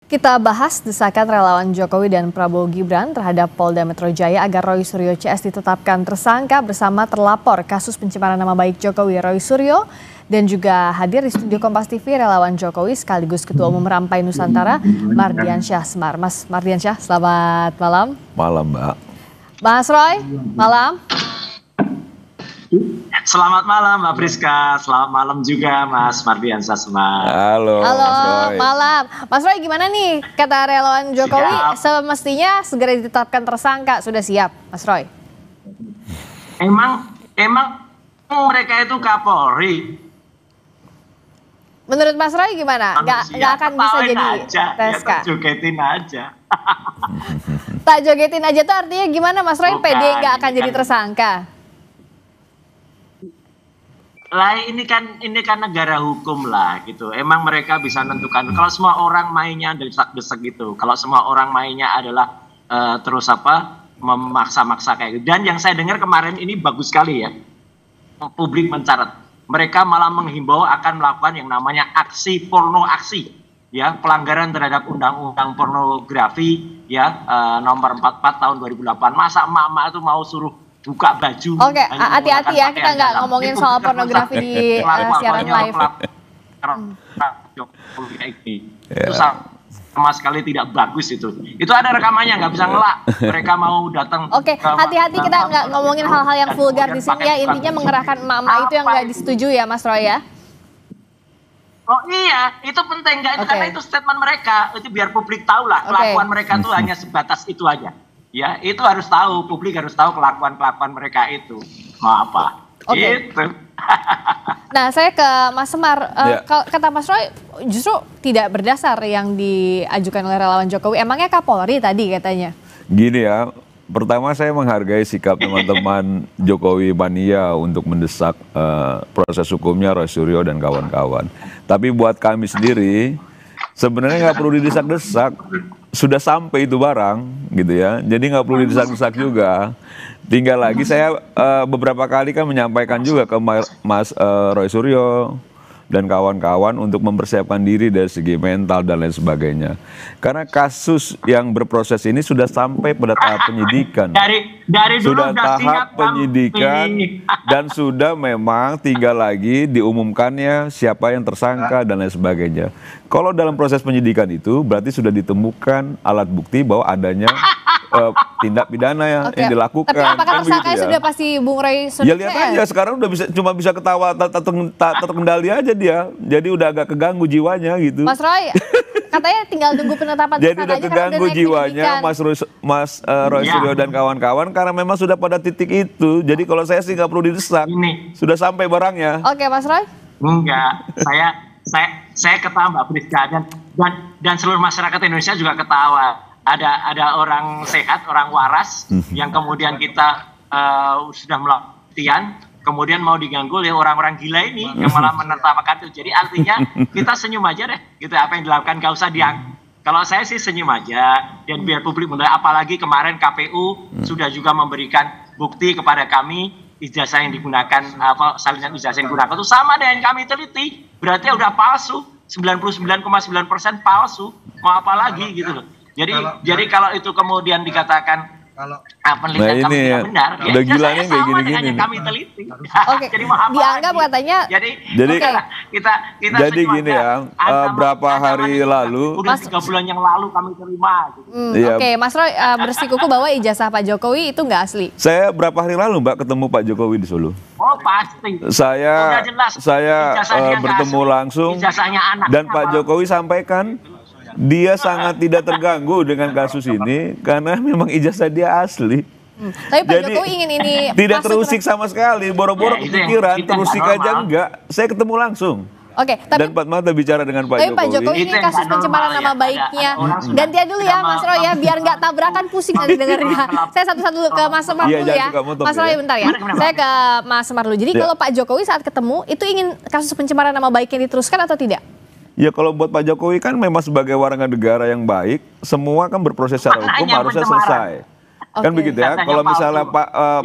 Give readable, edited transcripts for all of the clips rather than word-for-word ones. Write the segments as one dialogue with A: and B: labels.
A: Kita bahas desakan relawan Jokowi dan Prabowo Gibran terhadap Polda Metro Jaya agar Roy Suryo CS ditetapkan tersangka bersama terlapor kasus pencemaran nama baik Jokowi Roy Suryo, dan juga hadir di studio Kompas TV relawan Jokowi sekaligus Ketua Umum Rampai Nusantara Mardiansyah Semar. Mas Mardiansyah, selamat malam.
B: Malam, Mbak.
A: Mas Roy, malam.
C: Selamat malam Mbak Priska, selamat malam juga Mas Mardiansyah Semar.
B: Halo, Mas Roy.
A: Malam. Mas Roy, gimana nih kata relawan Jokowi semestinya segera ditetapkan tersangka, sudah siap Mas Roy?
C: Emang mereka itu Kapolri?
A: Menurut Mas Roy gimana? Nggak akan bisa jadi TSK?
C: Ya, jogetin aja.
A: Tak jogetin aja tuh artinya gimana Mas Roy? PD nggak akan jadi tersangka?
C: Lah ini kan negara hukum lah gitu. Emang mereka bisa menentukan. Kalau semua orang mainnya desak-desak gitu. Kalau semua orang mainnya adalah memaksa-maksa kayak gitu. Dan yang saya dengar kemarin ini bagus sekali ya. Publik mencatat. Mereka malah menghimbau akan melakukan yang namanya aksi porno aksi. Ya, pelanggaran terhadap undang-undang pornografi ya nomor 44 tahun 2008. Masa emak-emak itu mau suruh buka baju.
A: Oke, hati-hati ya, kita nggak ngomongin soal pornografi di siaran live.
C: Itu sama sekali tidak bagus itu. Itu ada rekamannya, nggak bisa ngelak. Mereka mau datang.
A: Oke, hati-hati kita nggak ngomongin hal-hal yang vulgar di sini ya. Intinya mengerahkan emak-emak itu yang nggak disetujui ya, Mas Roy ya.
C: Oh iya, itu penting nggak? Karena itu statement mereka. Itu biar publik tahu lah. Kelakuan mereka tuh hanya sebatas itu aja. Ya, itu harus tahu, publik harus tahu kelakuan mereka itu. Mau apa? Gitu.
A: Nah, saya ke Mas Semar. Kata Mas Roy, justru tidak berdasar yang diajukan oleh relawan Jokowi. Emangnya Kapolri tadi katanya?
B: Gini ya, pertama saya menghargai sikap teman-teman Jokowi Mania untuk mendesak proses hukumnya Roy Suryo dan kawan-kawan. Tapi buat kami sendiri, sebenarnya nggak perlu didesak-desak. Sudah sampai itu barang gitu ya, jadi nggak perlu didesak-desak juga. Tinggal lagi saya beberapa kali kan menyampaikan juga ke Mas Roy Suryo dan kawan-kawan untuk mempersiapkan diri dari segi mental dan lain sebagainya. Karena kasus yang berproses ini sudah sampai pada tahap penyidikan.
C: Dari dulu
B: sudah tahap penyidikan dan sudah memang tinggal lagi diumumkannya siapa yang tersangka dan lain sebagainya. Kalau dalam proses penyidikan itu berarti sudah ditemukan alat bukti bahwa adanya tindak pidana yang dilakukan.
A: Tapi apakah tersangkanya sudah pasti Bung Roy Suryo?
B: Ya lihat aja sekarang udah cuma bisa ketawa tak terkendali aja dia. Jadi udah agak keganggu jiwanya gitu.
A: Mas Roy, katanya tinggal tunggu penetapan
B: jadi udah keganggu jiwanya Mas Roy Suryo dan kawan-kawan karena memang sudah pada titik itu. Jadi kalau saya sih nggak perlu didesak. Sudah sampai barangnya.
A: Oke, Mas Roy?
C: Enggak, saya ketawa Mbak Priska dan seluruh masyarakat Indonesia juga ketawa. Ada orang sehat, orang waras yang kemudian kita sudah melakukan, kemudian mau diganggu oleh orang-orang gila ini yang malah menetapkan itu. Jadi artinya kita senyum aja deh, gitu apa yang dilakukan gak usah Kalau saya sih senyum aja dan biar publik menilai. Apalagi kemarin KPU sudah juga memberikan bukti kepada kami ijazah yang digunakan, salinan ijazah yang digunakan itu sama dengan kami teliti. Berarti udah palsu, 99,9% palsu. Mau apa lagi gitu loh. Jadi kalau itu kemudian dikatakan penelitian kami tidak benar,
B: udah gilanya kayak gini-gini.
C: Kami teliti.
A: Oke, dianggap katanya.
B: Jadi gini ya, berapa hari lalu,
C: udah 3 bulan yang lalu kami terima.
A: Oke, Mas Roy bersikukuh bahwa ijazah Pak Jokowi itu nggak asli.
B: Saya berapa hari lalu Mbak ketemu Pak Jokowi di Solo.
C: Oh pasti.
B: Saya bertemu langsung dan Pak Jokowi sampaikan dia sangat tidak terganggu dengan kasus ini karena memang ijazah dia asli.
A: Tapi Pak Jokowi ingin ini
B: tidak terusik sama sekali, boro-boro kepikiran, terusik aja enggak. Saya ketemu langsung.
A: Oke,
B: dan empat mata bicara dengan Pak Jokowi.
A: Tapi Pak Jokowi ini kasus pencemaran nama baiknya. Gantian dulu ya Mas Roy ya, biar nggak tabrakan pusing nanti dengarnya. Saya satu-satu ke Mas Semar dulu ya. Mas Roy bentar ya. Saya ke Mas Semar dulu. Jadi kalau Pak Jokowi saat ketemu itu ingin kasus pencemaran nama baiknya diteruskan atau tidak?
B: Ya kalau buat Pak Jokowi kan memang sebagai warga negara yang baik, semua kan berproses secara hukum harusnya selesai. Kan begitu ya. Kalau misalnya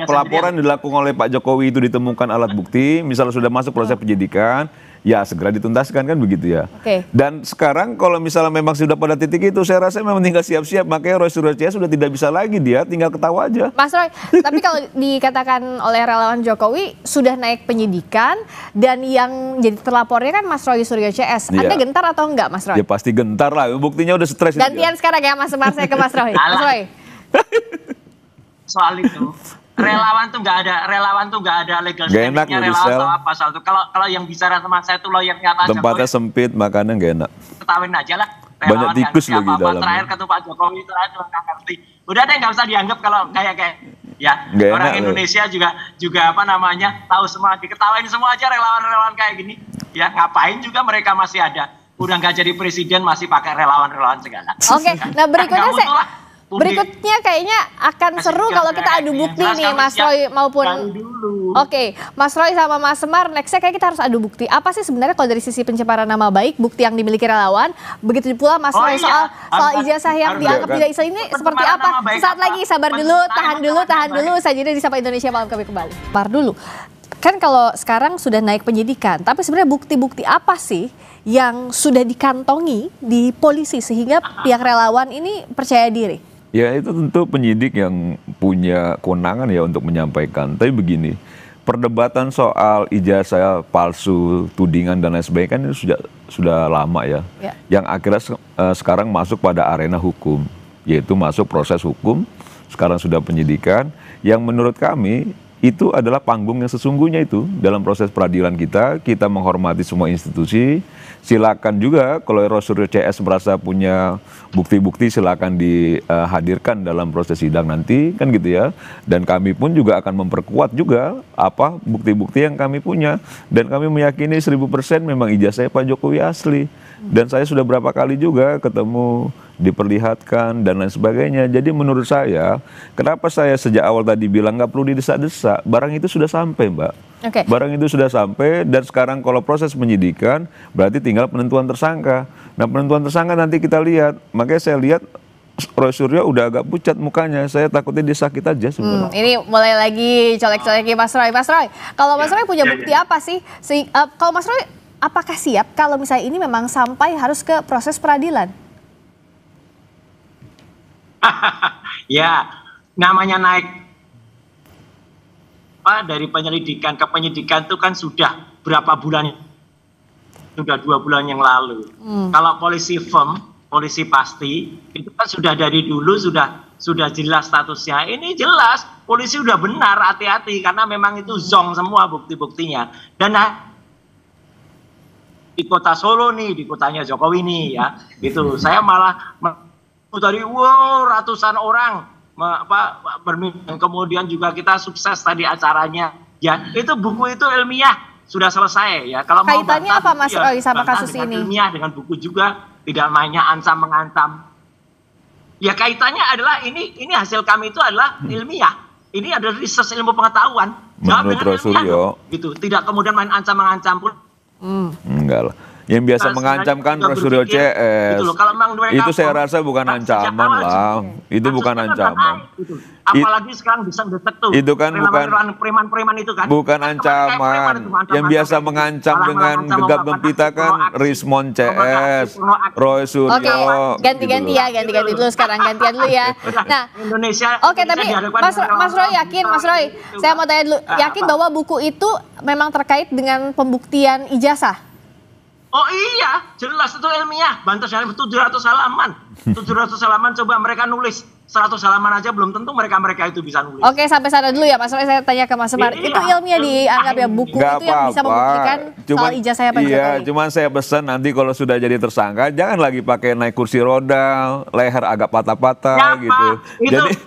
B: pelaporan dilakukan oleh Pak Jokowi itu ditemukan alat bukti, misalnya sudah masuk proses penyidikan, ya segera dituntaskan kan begitu ya.
A: Oke.
B: Dan sekarang kalau misalnya memang sudah pada titik itu, saya rasa memang tinggal siap-siap. Makanya Roy Suryo CS sudah tidak bisa lagi, dia tinggal ketawa aja.
A: Mas Roy, tapi kalau dikatakan oleh relawan Jokowi sudah naik penyidikan dan yang jadi terlapornya kan Mas Roy Suryo CS. Anda gentar atau enggak, Mas Roy?
B: Ya pasti gentar lah, buktinya udah stres.
A: Gantian sekarang ya Mas Semar, saya ke Mas Roy. Mas Roy.
C: Soal itu relawan tuh nggak ada legal standingnya relawan atau apa soal itu. Kalau yang bicara sama saya itu lawyernya Pak Jokowi.
B: Tempatnya sempit, makanan nggak enak.
C: Ketawain aja lah.
B: Banyak tikus lagi dalamnya.
C: Terakhir ketemu Pak Jokowi itu nggak ngerti. Udah deh nggak usah dianggap kalau kayak ya
B: gak
C: orang
B: enak,
C: Indonesia juga apa namanya tahu semua, diketawain semua aja relawan-relawan kayak gini. Ya ngapain juga mereka masih ada. Udah nggak jadi presiden masih pakai relawan-relawan segala.
A: Oke, nah berikutnya kayaknya akan seru kalau kita adu bukti nih Mas Roy maupun Oke, Mas Roy sama Mas Semar, nextnya kayak kita harus adu bukti. Apa sih sebenarnya kalau dari sisi pencemaran nama baik, bukti yang dimiliki relawan, begitu pula Mas Roy soal ijazah yang dianggap tidak Islam ini seperti apa? Saat lagi, sabar dulu, tahan dulu, saja di Sapa Indonesia malam kami kembali. Par dulu, kan kalau sekarang sudah naik penyidikan, tapi sebenarnya bukti-bukti apa sih yang sudah dikantongi di polisi sehingga pihak relawan ini percaya diri?
B: Ya itu tentu penyidik yang punya kewenangan ya untuk menyampaikan. Tapi begini, perdebatan soal ijazah palsu, tudingan dan lain sebagainya kan ini sudah lama ya. Yang akhirnya sekarang masuk pada arena hukum, yaitu masuk proses hukum, sekarang sudah penyidikan. Yang menurut kami itu adalah panggung yang sesungguhnya itu dalam proses peradilan kita menghormati semua institusi. Silakan juga kalau Roy Suryo CS merasa punya bukti-bukti silakan dihadirkan dalam proses sidang nanti kan gitu ya. Dan kami pun juga akan memperkuat juga apa bukti-bukti yang kami punya. Dan kami meyakini 1000% memang ijazahnya Pak Jokowi asli. Dan saya sudah berapa kali juga ketemu, diperlihatkan dan lain sebagainya. Jadi menurut saya, kenapa saya sejak awal tadi bilang nggak perlu didesak-desak, barang itu sudah sampai Mbak. Barang itu sudah sampai dan sekarang kalau proses penyidikan berarti tinggal penentuan tersangka. Nah penentuan tersangka nanti kita lihat, makanya saya lihat Roy Suryo udah agak pucat mukanya, saya takutnya dia sakit aja sebenarnya.
A: Ini mulai lagi colek-coleki Mas Roy. Mas Roy, kalau Mas Roy punya bukti apa sih? Kalau Mas Roy, apakah siap kalau misalnya ini memang sampai harus ke proses peradilan?
C: Ya, namanya naik dari penyelidikan ke penyidikan itu kan sudah berapa bulan, sudah 2 bulan yang lalu. Kalau polisi firm, polisi pasti, itu kan sudah dari dulu sudah jelas statusnya. Ini jelas, polisi udah benar, hati-hati karena memang itu zong semua bukti-buktinya. Dan di kota Solo nih, di kotanya Jokowi nih ya, gitu. Saya malah dari ratusan orang berminat, kemudian juga kita sukses tadi acaranya ya, itu buku itu ilmiah sudah selesai ya. Kalau
A: kaitannya mau apa Mas Roy sama kasus ini?
C: Ilmiah dengan buku juga, tidak mainnya ancam mengancam. Ya kaitannya adalah ini hasil kami itu adalah ilmiah. Ini adalah research ilmu pengetahuan.
B: Menurut Roy Suryo
C: gitu, tidak kemudian main ancam mengancam pun.
B: Enggak lah. Yang biasa mengancam kan Roy Suryo CS. Itu saya rasa bukan ancaman lah. Itu bukan ancaman.
C: Apalagi sekarang bisa detek tuh.
B: Itu kan
C: preman-preman itu kan.
B: Bukan ancaman. Yang biasa mengancam dengan gegap gempita kan Rismon CS, Roy Suryo.
A: Oke, ganti-ganti ya, ganti-ganti dulu sekarang, gantian dulu ya. Nah,
C: Indonesia.
A: Oke, tapi Mas Roy yakin, Mas Roy, saya mau tanya dulu, yakin bahwa buku itu memang terkait dengan pembuktian ijazah?
C: Oh iya, jelas itu ilmiah. Bantas dari 700 halaman. 700 halaman coba mereka nulis. 100 halaman aja belum tentu mereka itu bisa nulis.
A: Oke, sampai sana dulu ya Mas Roy, saya tanya ke Mas Semar. Itu ilmiah dianggap ya buku itu yang bisa membuktikan soal ijazahnya Pak Jokowi.
B: Iya, cuman saya pesan nanti kalau sudah jadi tersangka jangan lagi pakai naik kursi roda, leher agak patah-patah gitu.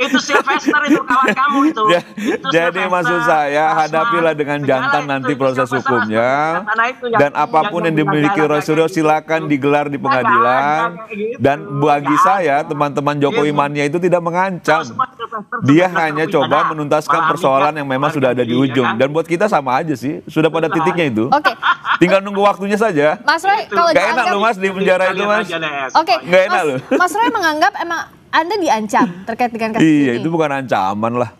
C: Itu Sylvester itu kawan kamu itu.
B: Jadi maksud saya hadapilah dengan jantan nanti proses hukumnya. Dan apapun yang dimiliki Roy Suryo silakan digelar di pengadilan. Dan bagi saya teman-teman Jokowi mania itu tidak mengancam. Dia hanya coba menuntaskan persoalan yang memang sudah ada di ujung. Dan buat kita sama aja sih, sudah pada titiknya itu. Tinggal nunggu waktunya saja.
A: Mas Roy, kalau
B: gak enak loh Mas di penjara itu Mas.
A: Oke,
B: gak enak loh.
A: Mas Roy menganggap emang Anda diancam terkait dengan kasus ini?
B: Iya, itu bukan ancaman lah.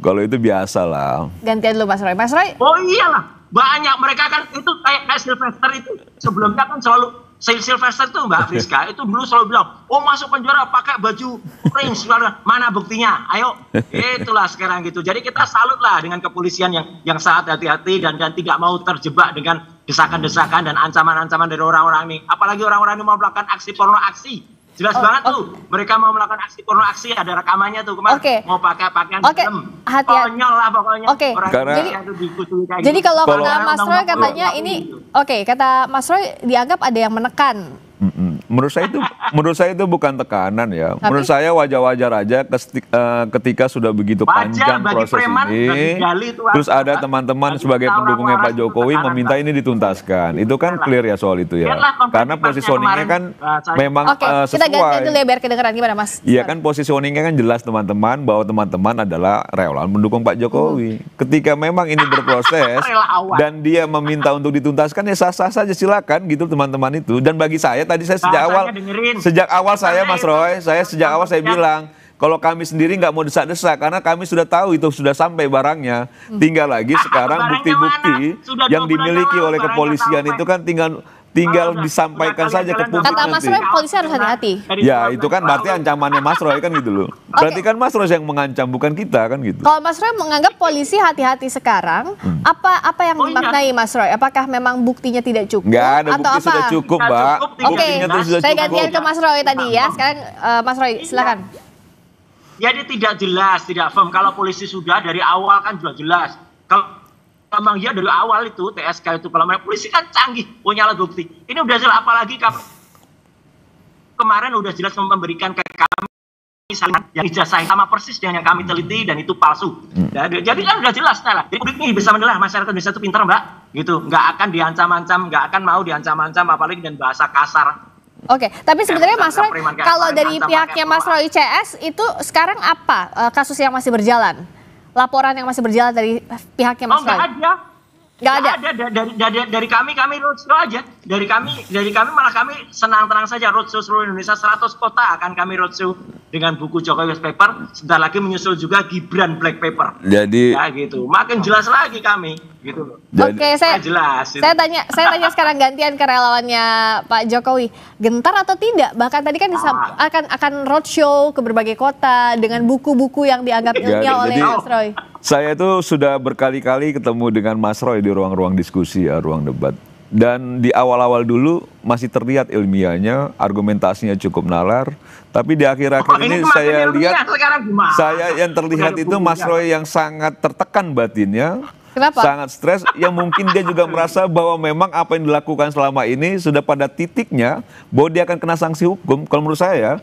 B: Kalau itu biasa lah.
A: Gantian dulu Mas Roy. Mas Roy.
C: Oh iyalah. banyak mereka kan itu kayak Sylvester itu sebelumnya kan selalu Sylvester itu Mbak Friska itu dulu selalu bilang, oh masuk penjara pakai baju orange, mana buktinya? Ayo, itulah sekarang gitu. Jadi kita salut lah dengan kepolisian yang sangat hati-hati dan tidak mau terjebak dengan desakan-desakan dan ancaman-ancaman dari orang-orang ini. Apalagi orang-orang ini mau melakukan aksi porno aksi. Jelas banget tuh, mereka mau melakukan aksi porno aksi, ada rekamannya tuh kemarin mau pakai pakaian dalam, konyol lah pokoknya.
A: Jadi kalau kata Mas Roy katanya ini, kata Mas Roy dianggap ada yang menekan.
B: Menurut saya itu bukan tekanan ya. Menurut saya wajar-wajar aja ketika sudah begitu panjang proses ini, terus ada teman-teman sebagai pendukungnya Pak Jokowi meminta ini dituntaskan. Itu kan clear ya soal itu ya. Karena positioningnya kan memang sesuai.
A: Kita ganti dulu ya biar kedengeran gimana Mas?
B: Iya kan positioningnya kan jelas teman-teman bahwa teman-teman adalah relawan mendukung Pak Jokowi. Ketika memang ini berproses dan dia meminta untuk dituntaskan ya sah-sah saja silakan gitu teman-teman itu. Dan bagi saya tadi saya sejak awal saya Mas Roy, sejak awal saya bilang kalau kami sendiri nggak mau desak-desak karena kami sudah tahu itu sudah sampai barangnya. Tinggal lagi sekarang bukti-bukti yang dimiliki oleh kepolisian itu kan tinggal disampaikan saja ke publik.
A: Kata Mas Roy polisi harus hati-hati.
B: Ya itu kan berarti ancamannya Mas Roy kan gitu loh. Berarti kan Mas Roy yang mengancam bukan kita kan gitu.
A: Kalau Mas Roy menganggap polisi hati-hati sekarang, apa yang dimaknai Mas Roy? Apakah memang buktinya tidak cukup?
B: Nggak ada bukti
A: atau
B: sudah cukup Mbak. Buktinya itu sudah
A: saya
B: cukup.
A: gantian ke Mas Roy tadi ya. Sekarang Mas Roy silakan.
C: Jadi tidak jelas, tidak firm. Kalau polisi sudah dari awal kan sudah jelas. Kalau memang ya dari awal itu TSK itu kalau polisi kan canggih punya alat bukti. Ini udah jelas apalagi kemarin udah jelas memberikan ke kami yang ijazah sama persis dengan yang kami teliti dan itu palsu. Jadi kan udah jelas lah. Jadi publik ini bisa menilai masyarakat Indonesia itu pintar Mbak. Gitu, nggak akan diancam-ancam, nggak akan mau diancam-ancam apalagi dengan bahasa kasar.
A: Oke, tapi sebenarnya Mas Roy kalau dari pihaknya Mas Roy CS itu sekarang apa kasus yang masih berjalan? Laporan yang masih berjalan dari pihaknya Mas Roy? Nggak ada. Dari kami roadshow aja. Dari kami malah kami senang-tenang saja roadshow seluruh Indonesia 100 kota akan kami roadshow dengan buku Jokowi White Paper. Sebentar lagi menyusul juga Gibran Black Paper.
B: Jadi
C: ya gitu. Makin jelas lagi kami gitu.
A: Oke, saya tanya sekarang gantian ke relawannya Pak Jokowi. Gentar atau tidak? Bahkan tadi kan akan roadshow ke berbagai kota dengan buku-buku yang dianggap ilmiah oleh Mas Roy.
B: Saya itu sudah berkali-kali ketemu dengan Mas Roy di ruang-ruang diskusi ya, ruang debat. Dan di awal-awal dulu masih terlihat ilmiahnya, argumentasinya cukup nalar. Tapi di akhir-akhir ini saya lihat, yang terlihat itu Mas Roy yang sangat tertekan batinnya.
A: Kenapa?
B: Sangat stres, yang mungkin dia juga merasa bahwa memang apa yang dilakukan selama ini sudah pada titiknya bahwa dia akan kena sanksi hukum, kalau menurut saya.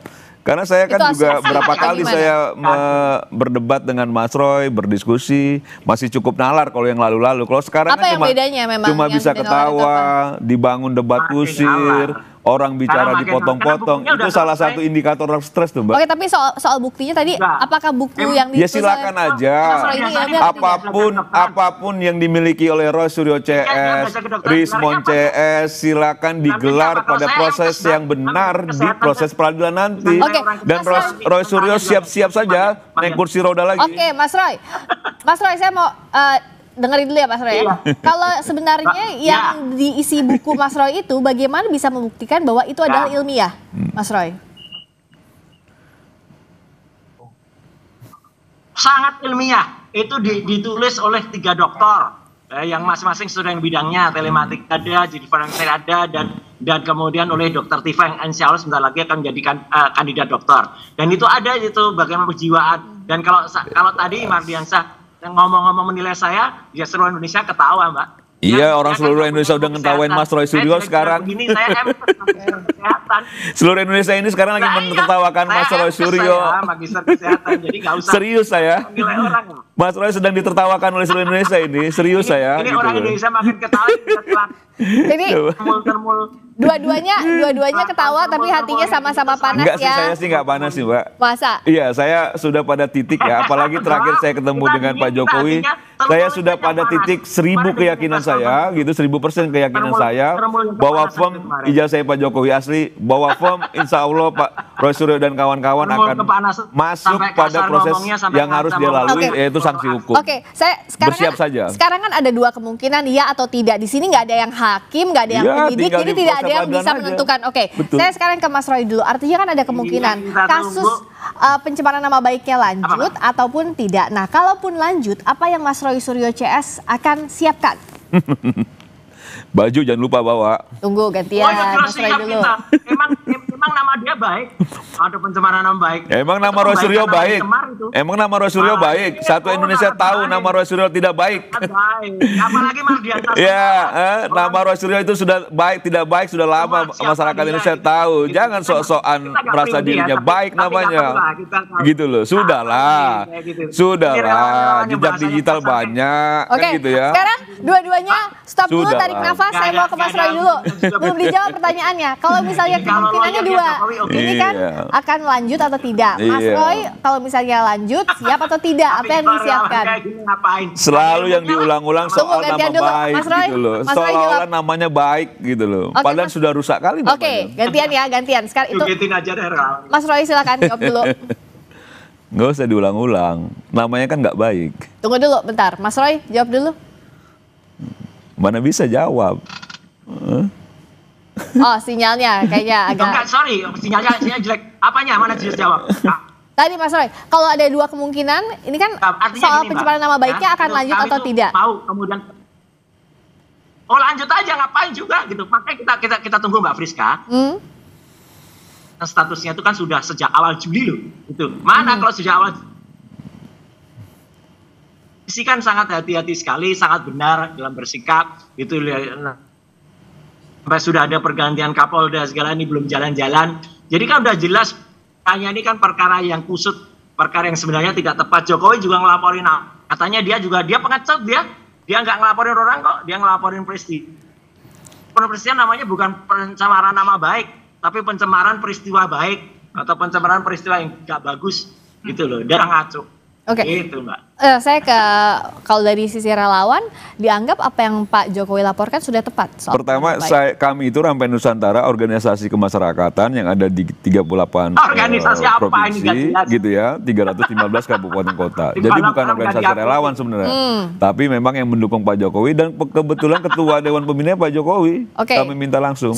B: Karena saya kan juga berapa kali saya berdebat dengan Mas Roy, berdiskusi, masih cukup nalar kalau yang lalu-lalu. Kalau sekarang kan cuma bisa ketawa, dibangun debat kusir, orang bicara dipotong-potong. Itu salah satu indikator stres tuh Mbak.
A: Oke, tapi soal buktinya tadi, apakah buku yang
B: ya silakan aja. Apapun yang dimiliki oleh Roy Suryo CS, Rismon CS, silakan digelar pada proses yang benar di proses peradilan nanti. Dan Roy Suryo siap-siap saja naik kursi roda lagi.
A: Oke, Mas Roy, saya mau dengerin dulu ya Mas Roy. Kalau sebenarnya yang diisi buku Mas Roy itu bagaimana bisa membuktikan bahwa itu adalah ilmiah, Mas Roy?
C: Sangat ilmiah. Itu ditulis oleh 3 dokter yang masing-masing sesuai dengan bidangnya. Telematik ada, jadi forensik ada, dan kemudian oleh Dokter Tifa yang insya Allah sebentar lagi akan menjadikan kandidat dokter. Dan itu ada itu bagaimana kejiwaan. Dan kalau tadi Mardiansyah yang ngomong-ngomong menilai saya, ya seluruh Indonesia ketawa Mbak.
B: Iya, orang seluruh Indonesia udah ngetawain Mas Roy Suryo sekarang. Seluruh Indonesia ini sekarang lagi menertawakan Mas Roy Suryo. Serius saya. Mas Roy sedang ditertawakan oleh seluruh Indonesia ini. Serius saya.
C: Ini orang Indonesia makin ketawa.
A: Jadi dua-duanya ketawa tapi hatinya sama-sama panas.
B: Enggak sih, saya sih nggak panas sih Mbak.
A: Masa?
B: Iya, saya sudah pada titik ya. Apalagi terakhir saya ketemu dengan Pak Jokowi, saya sudah pada titik 1000 keyakinan saya, gitu 1000% keyakinan saya bahwa firm ijazah Pak Jokowi asli, bahwa firm insya Allah Roy Suryo dan kawan-kawan akan masuk pada proses yang harus dia lalui, yaitu sanksi hukum.
A: Oke, saya sekarang
B: bersiap saja.
A: Sekarang kan ada dua kemungkinan, ya atau tidak. Di sini nggak ada yang hakim, nggak ada yang penyidik, jadi tidak ada yang bisa menentukan. Oke, saya sekarang ke Mas Roy dulu. Artinya kan ada kemungkinan kasus pencemaran nama baiknya lanjut ataupun tidak. Nah, kalaupun lanjut, apa yang Mas Roy Suryo CS akan siapkan?
B: Baju jangan lupa bawa.
A: Tunggu gantian, Mas Roy dulu.
C: Emang nama dia baik. Ada pencemaran nama baik.
B: Ya, emang nama Roy Suryo baik. Emang nama Roy Suryo baik. Satu Indonesia tahu nama Roy Suryo tidak baik.
C: Apalagi Mardianta.
B: Ya, nama Roy Suryo itu sudah baik, tidak baik sudah lama masyarakat Indonesia tahu. Jangan sok-sokan merasa dirinya baik namanya. Gitu loh. Sudahlah. Sudahlah. Jejak digital banyak.
A: Oke,
B: kan gitu ya.
A: Sekarang dua-duanya stop dulu, tarik nafas. Saya mau ke Mas Roy dulu. Belum dijawab pertanyaannya. Kalau misalnya kemungkinannya dua, ini kan akan lanjut atau tidak? Mas Roy, kalau misalnya lanjut, siap atau tidak? Apa yang disiapkan?
B: Selalu yang diulang-ulang soal nama baik gitu loh. Seolah-olah namanya baik gitu loh. Padahal sudah rusak kali namanya.
A: Oke, gantian ya, gantian. Sekarang itu Mas Roy silakan jawab dulu.
B: Nggak usah diulang-ulang. Namanya kan nggak baik.
A: Tunggu dulu, bentar. Mas Roy, jawab dulu.
B: Mana bisa jawab?
A: Oh, sinyalnya kayaknya agak...
C: Enggak, sorry, sinyalnya jelek. Apanya? Mana jelas jawab?
A: Tadi Mas Roy, kalau ada dua kemungkinan, ini kan soal pencemaran nama baiknya akan lanjut atau tidak?
C: Mau kemudian, lanjut aja, ngapain juga gitu. Makanya kita tunggu Mbak Friska. Statusnya itu kan sudah sejak awal Juli loh. Itu mana kalau sejak awal Polisi kan sangat hati-hati sekali, sangat benar dalam bersikap. Itu sampai sudah ada pergantian Kapolda segala ini belum jalan-jalan. Jadi kan udah jelas, hanya ini kan perkara yang kusut, perkara yang sebenarnya tidak tepat. Jokowi juga ngelaporin, katanya dia pengecut, dia nggak ngelaporin orang kok, dia ngelaporin peristiwa. Peristiwa namanya bukan pencemaran nama baik, tapi pencemaran peristiwa baik atau pencemaran peristiwa yang nggak bagus gitu loh. Dia ngaco.
A: Oke,
C: gitu, Mbak.
A: Saya kalau dari sisi relawan dianggap apa yang Pak Jokowi laporkan sudah tepat.
B: Pertama, kami itu Rampai Nusantara, organisasi kemasyarakatan yang ada di 38 provinsi, gitu ya, 315 kabupaten kota. Jadi bukan organisasi relawan sebenarnya, tapi memang yang mendukung Pak Jokowi dan kebetulan Ketua Dewan Pembina Pak Jokowi. Kami minta langsung.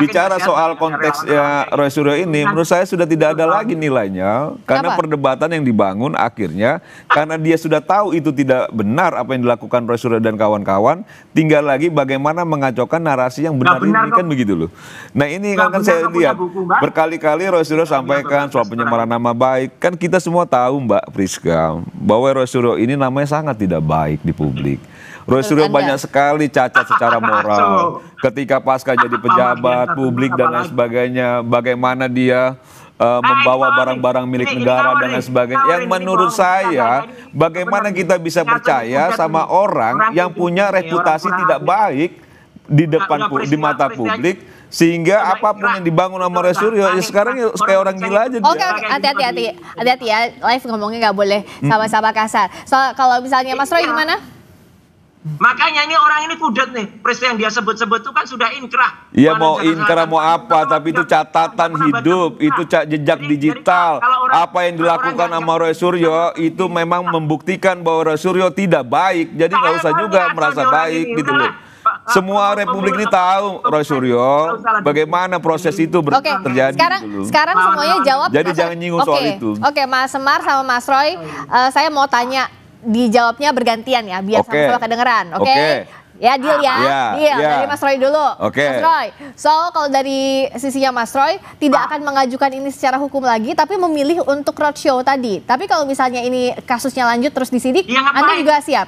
B: Bicara soal konteksnya Roy Suryo ini, menurut saya sudah tidak ada lagi nilainya karena perdebatan yang dibangun akhirnya karena dia sudah tahu itu tidak benar apa yang dilakukan Roy Suryo dan kawan-kawan, tinggal lagi bagaimana mengacaukan narasi yang benar ini kan begitu loh. Nah ini kan saya lihat berkali-kali Roy Suryo sampaikan soal pencemaran nama baik, kan kita semua tahu Mbak Friska bahwa Roy Suryo ini namanya sangat tidak baik di publik. Roy Suryo banyak sekali cacat secara moral ketika pasca jadi pejabat publik dan lain sebagainya, bagaimana dia membawa barang-barang milik negara dan lain sebagainya. Yang menurut saya, bagaimana kita bisa percaya sama orang yang punya reputasi tidak baik di mata publik, sehingga apapun yang dibangun sama Roy Suryo ya sekarang kayak orang gila aja.
A: Oke, hati-hati ya, live ngomongnya nggak boleh sama-sama kasar. Kalau misalnya Mas Roy gimana?
C: Makanya ini orang ini kudet nih, peristiwa yang dia sebut-sebut itu kan sudah inkrah.
B: Iya mau inkrah mau apa, tapi itu catatan hidup, itu jejak digital. Apa yang dilakukan sama Roy Suryo itu memang membuktikan bahwa Roy Suryo tidak baik. Jadi nggak usah juga merasa baik gitu loh. Semua Republik ini tahu Roy Suryo bagaimana proses itu terjadi.
A: Sekarang semuanya jawab.
B: Jadi jangan nyinggung soal itu.
A: Oke, Mas Semar sama Mas Roy, saya mau tanya. Dijawabnya bergantian ya, biar sama-sama kedengeran, oke? Ya, deal ya, deal. Dari Mas Roy dulu. Mas Roy, kalau dari sisinya Mas Roy, tidak akan mengajukan ini secara hukum lagi, tapi memilih untuk roadshow tadi. Tapi kalau misalnya ini kasusnya lanjut terus disidik, Anda juga siap?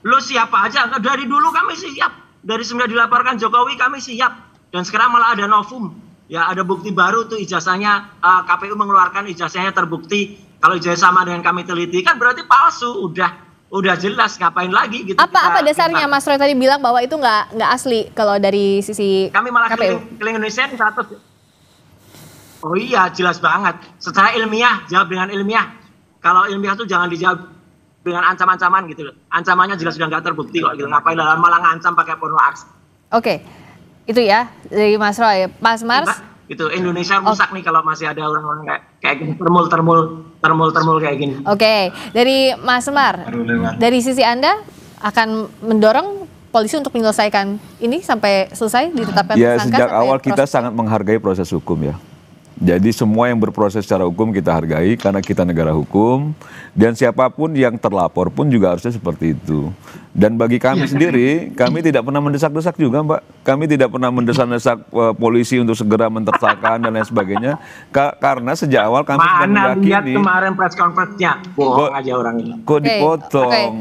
C: Lo siapa aja, dari dulu kami siap. Dari semenjak dilaporkan Jokowi kami siap. Dan sekarang malah ada novum. Ya ada bukti baru tuh ijazahnya, KPU mengeluarkan ijazahnya terbukti. Kalau ijazah sama dengan kami teliti kan berarti palsu, udah jelas, ngapain lagi gitu.
A: Apa dasarnya Mas Roy tadi bilang bahwa itu nggak asli kalau dari sisi
C: kami malah
A: KPU?
C: Keliling Indonesia 100. Oh iya jelas banget. Secara ilmiah jawab dengan ilmiah. Kalau ilmiah tuh jangan dijawab dengan ancam-ancaman gitu loh. Ancamannya jelas sudah nggak terbukti kok gitu. Ngapain malah ngancam pakai porno aks.
A: Oke. Itu ya dari Mas Roy. Mas Mars?
C: Itu Indonesia rusak nih kalau masih ada orang-orang kayak gini, termul kayak gini.
A: Oke, dari Mas Semar, dari sisi Anda akan mendorong polisi untuk menyelesaikan ini sampai selesai ditetapkan
B: Ya,
A: tersangka?
B: sejak awal kita sangat menghargai proses hukum ya. Jadi semua yang berproses secara hukum kita hargai karena kita negara hukum, dan siapapun yang terlapor pun juga harusnya seperti itu. Dan bagi kami sendiri, kami tidak pernah mendesak-desak juga, Mbak. Kami tidak pernah mendesak-desak polisi untuk segera mentersangkakan dan lain sebagainya. Karena sejak awal kami sudah meyakini.
C: Lihat kemarin press conference-nya, bohong aja orang ini.
B: Kok dipotong?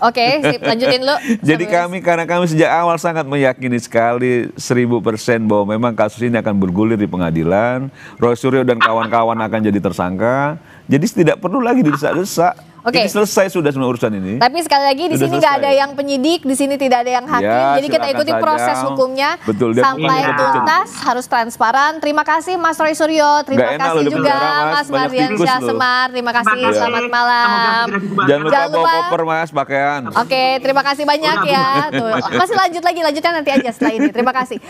A: Oke, sip, lanjutin lu.
B: Jadi karena kami sejak awal sangat meyakini sekali 1000% bahwa memang kasus ini akan bergulir di pengadilan. Roy Suryo dan kawan-kawan akan jadi tersangka. Jadi tidak perlu lagi didesak-desak.
A: Oke.
B: Ini selesai sudah semua urusan ini.
A: Tapi sekali lagi di
B: Sudah
A: sini nggak ada
B: selesai.
A: yang penyidik, di sini tidak ada yang hakim.
B: Ya,
A: Jadi kita
B: silakan
A: ikuti
B: saja.
A: proses hukumnya
B: Betul, dan
A: sampai
B: bukan kita
A: tuntas, harus transparan. Terima kasih Mas Roy Suryo, terima
B: Nggak enak
A: kasih
B: loh
A: juga
B: dipenjara, Mas.
A: Mas
B: Banyak
A: Mardian
B: tikus
A: Syah
B: loh.
A: Semar. Terima kasih,
C: Semoga
A: selamat
C: tidak
A: malam.
C: dibubarkan.
B: Jangan lupa
A: Jangan
B: bawa
A: lupa.
B: koper, Mas, pakaian.
A: Oke, terima kasih banyak ya. Tuh, masih lanjutnya nanti aja setelah ini. Terima kasih.